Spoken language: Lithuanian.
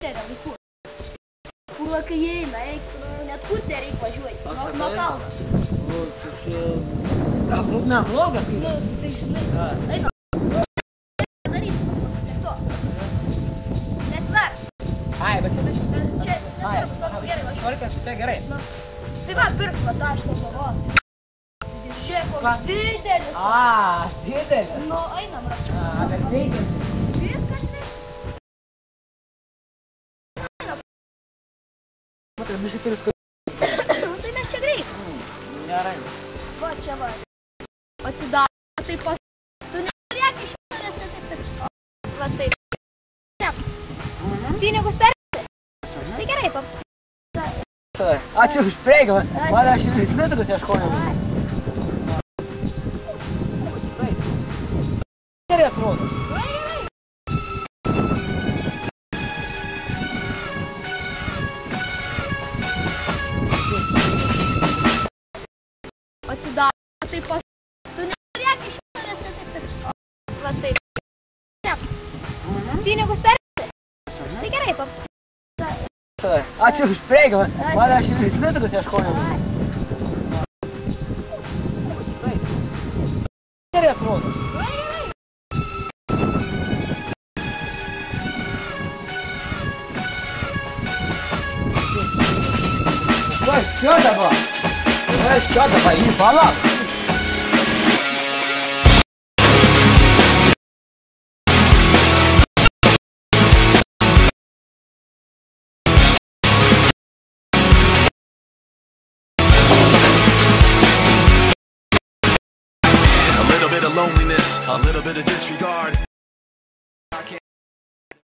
Kur? Kur kai įeina, eik, tu net kur te reik važiuoti, nuo kalno. Ne, vlogas kaip? Nu, tai žinai, eina. Darysim, ir to. Neatsiver. Ai, bet čia nežinau. Čia, nesvarbu, gerai važiuoju. Švarkas, čia gerai. Tai va, pirk va tą šitą pavotą. Žiūrėk, koks didelis. Didelis. Nu, einam, rakčiu. Bet veikia. Viskas veikia. Matai, biškai turi skaitų. Nu, tai mes čia greit. Gerai. Va, čia va. Atsidaro, taip pas... Tu neturėk iš šitą, taip. Va, taip. Pinigus perėti. Tai gerai, pap. Ačiū už prieigą. Man aš slitrukus ieškojau. Gerai atrodo. Atsidaro, taip pas... Tu neturėk iš šitą, taip. Va, taip. Pinigus perėti. Tai gerai, pap. Ačiū už prieigą. Man aš slitrukus ieškojau. Gerai atrodo. Va, šio dabar. Jį palauk. A little bit of loneliness, a little bit of disregard.